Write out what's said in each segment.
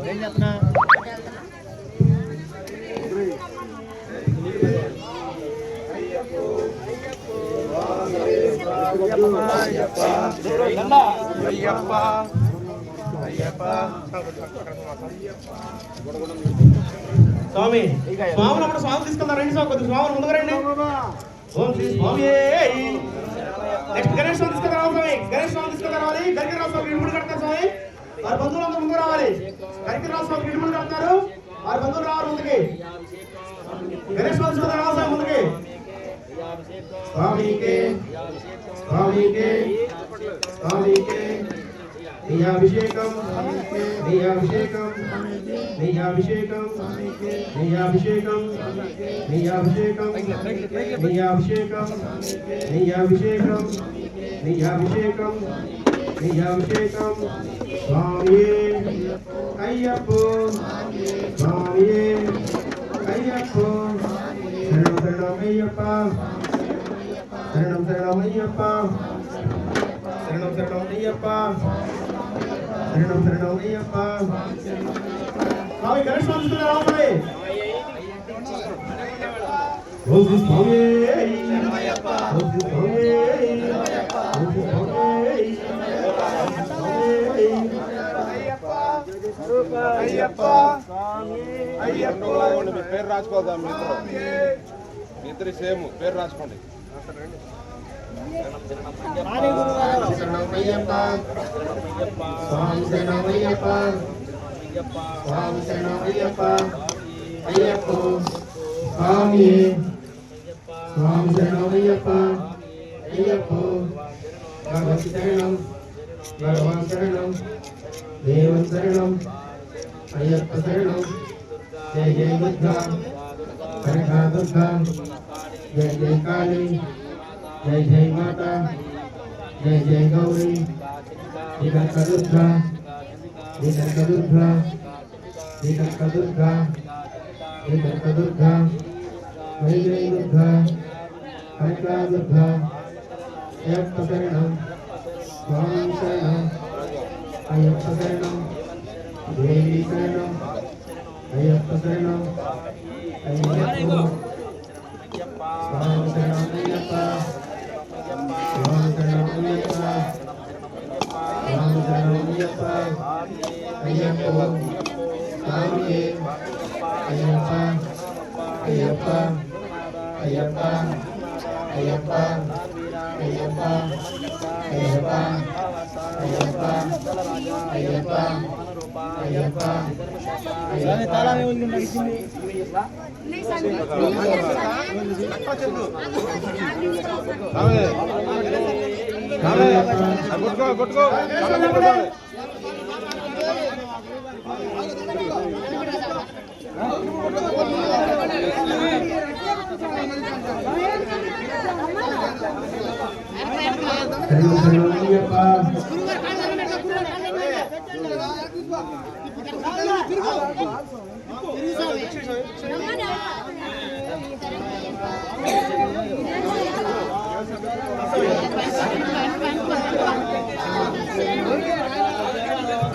ఏం చెప్తున్నా స్వామి స్వాములు అప్పుడు స్వామి తీసుకుంటారు. రండి స్వామి, కొద్దిగా స్వాములు ముందుకు రండి. ఓం శ్రీ స్వామి. నెక్స్ట్ గణేష్ స్వామి తీసుకుని రావాలి. స్వామి గణేష్ స్వామి తీసుకుని రావాలి. గరికరావు స్వామి ఇడుముడు కడతారు. స్వామి వారి బంధువులంతా ముందుకు రావాలి. గరికరావు స్వామి ఇడుముడు కడతారు. వారి బంధువులు రావాలి ముందుకి. గణేష్ స్వామి తీసుకుని రావాలి. స్వామి ముందుకి. స్వామికే స్వామికే స్వామికే నీయాభిషేకం నీయాభిషేకం నీయాభిషేకం నీయాభిషేకం నీయాభిషేకం నీయాభిషేకం నీయాభిషేకం నీయాభిషేకం నీయాభిషేకం స్వామియే అయ్యప్పో స్వామియే అయ్యప్పో శరణం శరణం అయ్యప్ప శరణం శరణం అయ్యప్ప శరణం శరణం అయ్యప్ప శరణం శరణం అయ్యప్ప. స్వామి గణేష్ స్వామి రావాలి. ఓం శ్రీ స్వామి అయ్యప్ప ఓం శ్రీ స్వామి ఓం శ్రీ స్వామి అయ్యప్ప అయ్యప్ప. మీ పేరు రాసుకోదాం. మీ ఇద్దరు సేమ్ పేరు రాసుకోండి. శరణం అయ్యప్ప స్వామి శరణం అయ్యప్ప స్వామి శరణం అయ్యప్ప అయ్యప్ప స్వామి స్వామి శరణం అయ్యప్ప అయ్యప్ప. భగవతి శరణం భగవాన్ శరణం దేవం శరణం అయ్యప్ప శరణం. జయ జయ దుర్గా కనకా దుర్గా జయ జయ కాళీ జయ జయ మాతా జయ జయ గౌరీ శ్రీకనక దుర్గా శ్రీకనక దుర్గా శ్రీకనక దుర్గా శ్రీకనక దుర్గా జయ జయ దుర్గా కనకా దుర్గా. అయ్యప్ప శరణం స్వామి శరణం అయ్యప్ప శరణం దేవి శరణం అయ్యప్ప శరణం అయ్యప్ప స్వామి శరణం అయ్యప్ప స్వామి శరణం అయ్యప్ప స్వామి శరణం అయ్యప్ప అయ్యప్ప స్వామి అయ్యప్ప అయ్యప్ప అయ్యప్ప అయ్యప్ప అయ్యప్ప అయ్యప్ప అయ్యప్ప అయ్యప్ప అయ్యప్ప తాళమే ఉంది.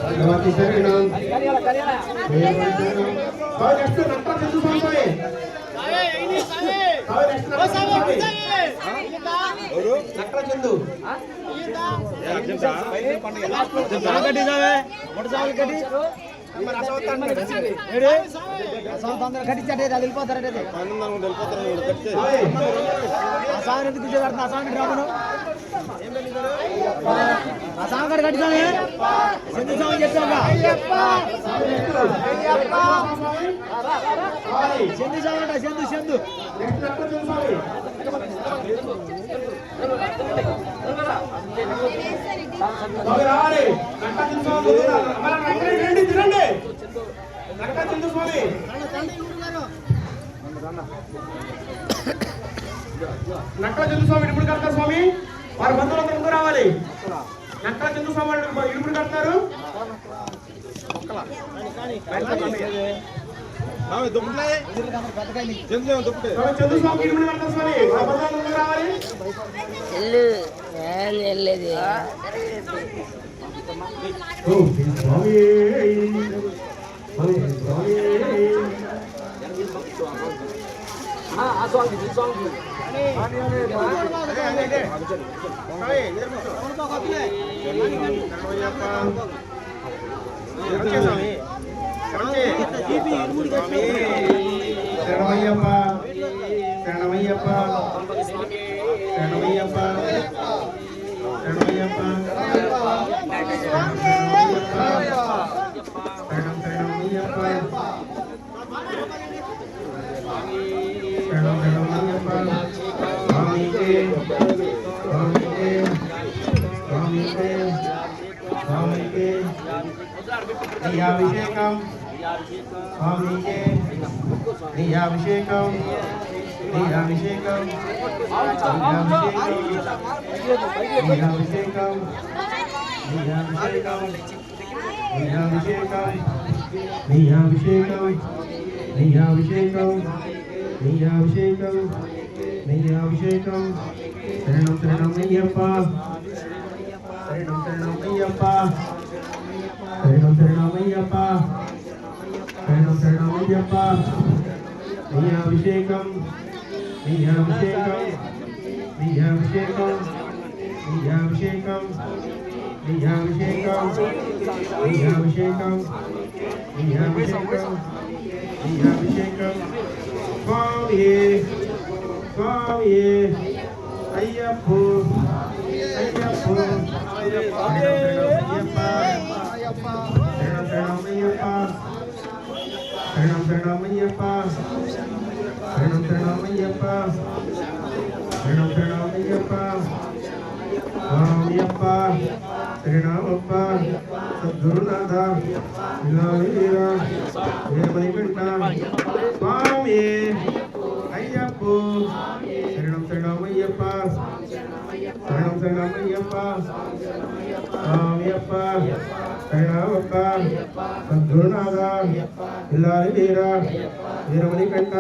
భగవతి శరణం చందు కట్టించండి వెళ్ళిపోతారంటే సాగర్ ఎందుకు కూర్చోబెడతా సాగర్ రామును ఆ సాగర్ కట్టించాలి సింధు స్వామి చెప్పాక సింధు స్వామి అంట సింధు సింధు నక్కల చంద్ర స్వామి ఇడుపుడు కడతారు స్వామి వారి బంధువులందరూ ముందు రావాలి. నక్కల చంద్ర స్వామి ఇడుపుడు కడతారు. స్వామి దుప్పట్లే చంద్రదేవం దుప్పటే స్వామి చంద్ర స్వామికి ఇరుముడి కడతారు స్వామి ఆ బంధువులు ముందుకు రావాలి ఓం శ్రీ స్వామి శరణమయ్యప్ప శరణమయ్యప్ప శరణమయ్యప్ప శరణమయ్యప్ప శరణం శరణమయ్యప్ప శరణం శరణమయ్యప్ప స్వామికే స్వామికే స్వామికే స్వామికే నీయాభిషేకం స్వామికే నీయాభిషేకం నీయాభిషేకం నీయాభిషేకం నీయాభిషేకం నీయాభిషేకం నీయాభిషేకం నీయాభిషేకం నీయాభిషేకం నీయాభిషేకం శరణం శరణమయ్యప్ప శరణం శరణమయ్యప్ప శరణం శరణమయ్యప్ప శరణం శరణమయ్యప్ప నీయాభిషేకం నీయాభిషేకం నీయాభిషేకం నీయాభిషేకం నీయాభిషేకం నీయాభిషేకం నీయాభిషేకం నీయాభిషేకం స్వామియే స్వామియే అయ్యప్పో అయ్యప్పో శరణం శరణమయ్యప్ప శరణం శరణమయ్యప్ప శరణం శరణమయ్యప్ప శరణం శరణమయ్యప్ప స్వామియప్ప శ్రీరామప్ప సద్గురునాథ వీర వీరమణికంఠ స్వామి అయ్యప్పో శరణం శరణమయ్యప్ప శరణం శరణమయ్యప్ప స్వామియప్ప శ్రీరామప్ప సద్గురునాథ వీర వీరమణికంఠ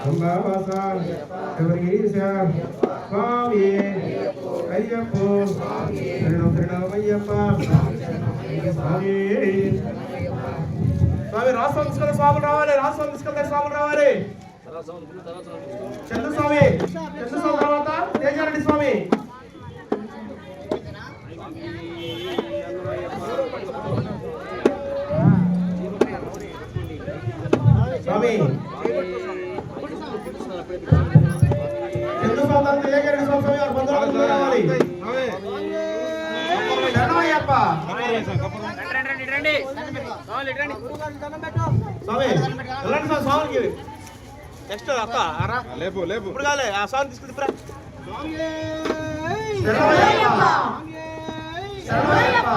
అంబావాస శబరిగిరీశ స్వామి అయ్యప్పో శరణం శరణమయ్యప్ప స్వామి స్వామి రాష్ట్రం తీసుకెళ్ళి స్వాములు రావాలి రాష్ట్రం తీసుకెళ్తే స్వాములు రావాలి చంద్రస్వామి చంద్రస్వామి తర్వాత తేజారెడ్డి స్వామి స్వామి చంద్రస్వామి తర్వాత తేజారెడ్డి స్వామి వారి బంధువులు రావాలి శరణమయ్యప్ప స్వామి వెళ్ళండి స్వామి స్వామికి నెక్స్ట్ అక్క లేపు లేపు ఇప్పుడు కాలే ఆ స్వామి తీసుకుంటురా శరణమయ్యప్ప శరణమయ్యప్ప